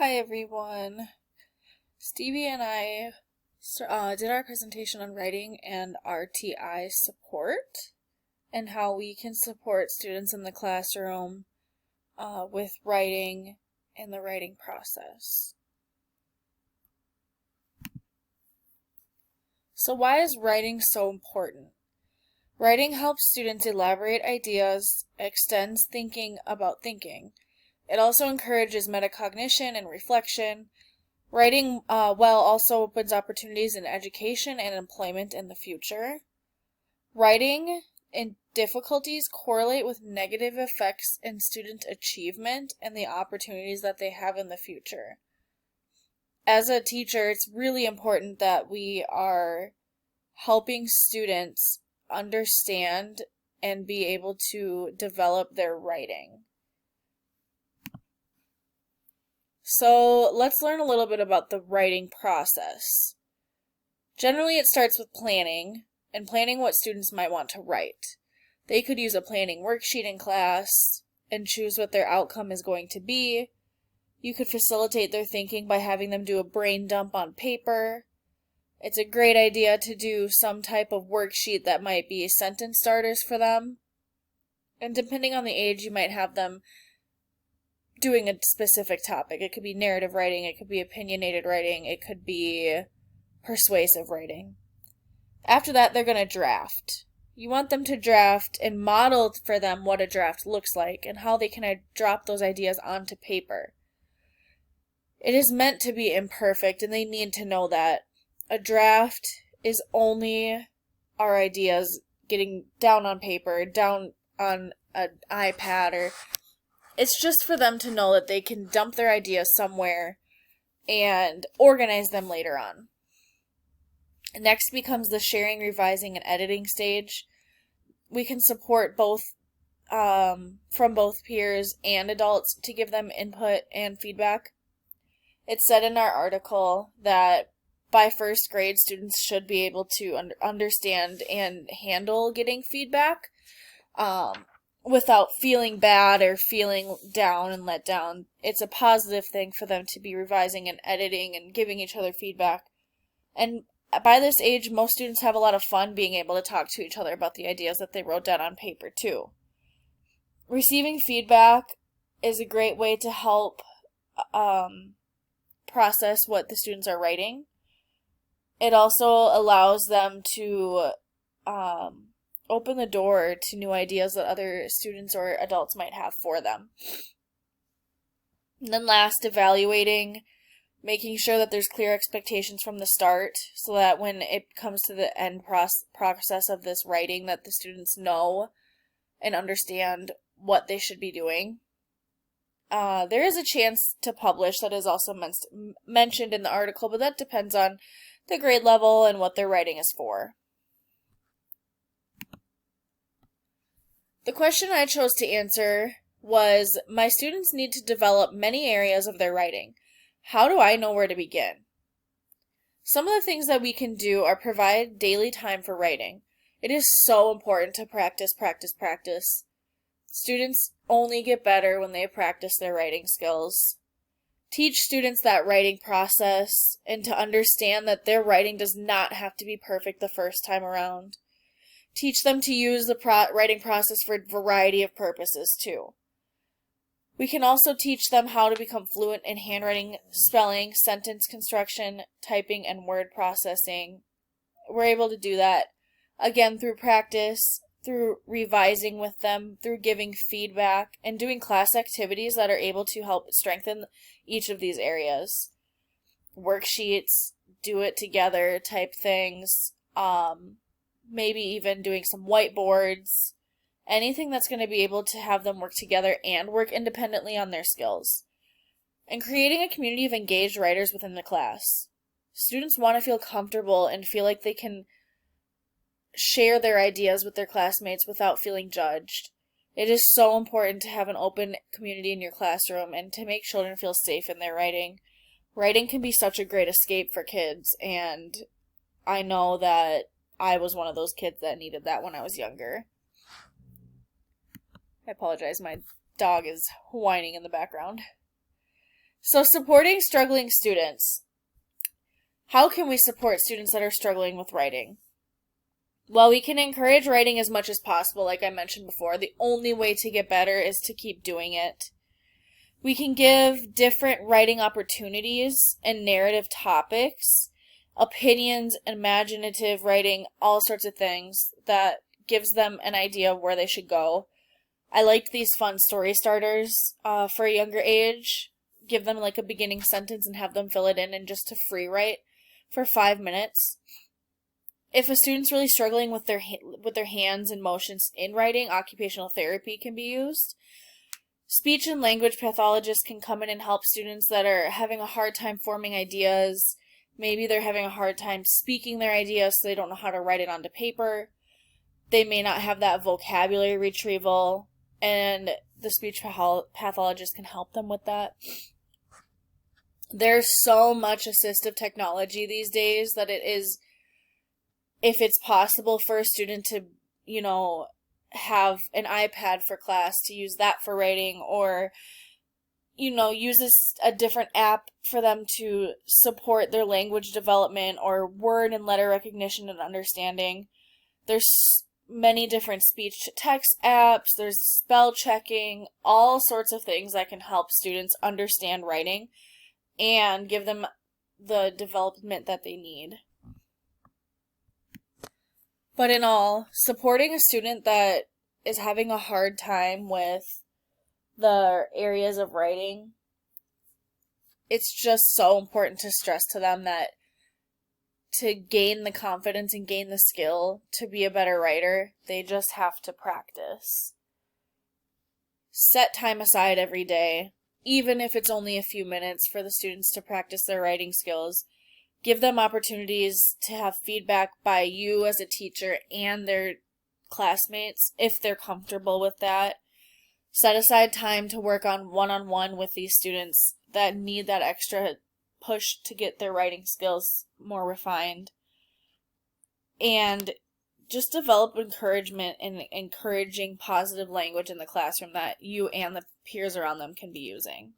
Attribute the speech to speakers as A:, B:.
A: Hi everyone. Stevie and I did our presentation on writing and RTI support and how we can support students in the classroom with writing and the writing process. So why is writing so important? Writing helps students elaborate ideas, extends thinking about thinking. It also encourages metacognition and reflection. Writing well also opens opportunities in education and employment in the future. Writing and difficulties correlate with negative effects in student achievement and the opportunities that they have in the future. As a teacher, it's really important that we are helping students understand and be able to develop their writing. So let's learn a little bit about the writing process. Generally, it starts with planning and planning what students might want to write. They could use a planning worksheet in class and choose what their outcome is going to be. You could facilitate their thinking by having them do a brain dump on paper. It's a great idea to do some type of worksheet that might be sentence starters for them. And depending on the age, you might have them doing a specific topic. It could be narrative writing, it could be opinionated writing, it could be persuasive writing. After that, they're going to draft. You want them to draft and model for them what a draft looks like and how they can drop those ideas onto paper. It is meant to be imperfect, and they need to know that. A draft is only our ideas getting down on paper, down on an iPad, or it's just for them to know that they can dump their ideas somewhere and organize them later on. Next becomes the sharing, revising, and editing stage. We can support both from both peers and adults to give them input and feedback. It said in our article that by first grade, students should be able to understand and handle getting feedback without feeling bad or feeling down and let down. It's a positive thing for them to be revising and editing and giving each other feedback. And by this age, most students have a lot of fun being able to talk to each other about the ideas that they wrote down on paper too. Receiving feedback is a great way to help process what the students are writing. It also allows them to open the door to new ideas that other students or adults might have for them. And then last, evaluating, making sure that there's clear expectations from the start so that when it comes to the end process of this writing, that the students know and understand what they should be doing. There is a chance to publish that is also mentioned in the article, but that depends on the grade level and what their writing is for. The question I chose to answer was, my students need to develop many areas of their writing. How do I know where to begin? Some of the things that we can do are provide daily time for writing. It is so important to practice. Students only get better when they practice their writing skills. Teach students that writing process and to understand that their writing does not have to be perfect the first time around. Teach them to use the writing process for a variety of purposes too. We can also teach them how to become fluent in handwriting, spelling, sentence construction, typing, and word processing. We're able to do that, again, through practice, through revising with them, through giving feedback, and doing class activities that are able to help strengthen each of these areas. Worksheets, do it together type things, maybe even doing some whiteboards, anything that's going to be able to have them work together and work independently on their skills. And creating a community of engaged writers within the class. Students want to feel comfortable and feel like they can share their ideas with their classmates without feeling judged. It is so important to have an open community in your classroom and to make children feel safe in their writing. Writing can be such a great escape for kids, and I know that I was one of those kids that needed that when I was younger. I apologize, my dog is whining in the background. So supporting struggling students. How can we support students that are struggling with writing? Well, we can encourage writing as much as possible, like I mentioned before. The only way to get better is to keep doing it. We can give different writing opportunities and narrative topics, opinions, imaginative writing, all sorts of things that gives them an idea of where they should go. I liked these fun story starters for a younger age. Give them like a beginning sentence and have them fill it in and just to free write for 5 minutes. If a student's really struggling with their hands and motions in writing, occupational therapy can be used. Speech and language pathologists can come in and help students that are having a hard time forming ideas. Maybe they're having a hard time speaking their ideas, so they don't know how to write it onto paper. They may not have that vocabulary retrieval, and the speech pathologist can help them with that. There's so much assistive technology these days that it is, if it's possible for a student to, have an iPad for class, to use that for writing, or, use a different app for them to support their language development or word and letter recognition and understanding. There's many different speech to text apps, there's spell checking, all sorts of things that can help students understand writing and give them the development that they need. But in all, supporting a student that is having a hard time with the areas of writing, it's just so important to stress to them that to gain the confidence and gain the skill to be a better writer, they just have to practice. Set time aside every day, even if it's only a few minutes, for the students to practice their writing skills. Give them opportunities to have feedback by you as a teacher and their classmates if they're comfortable with that. Set aside time to work on one-on-one with these students that need that extra push to get their writing skills more refined. And just develop encouragement and encouraging positive language in the classroom that you and the peers around them can be using.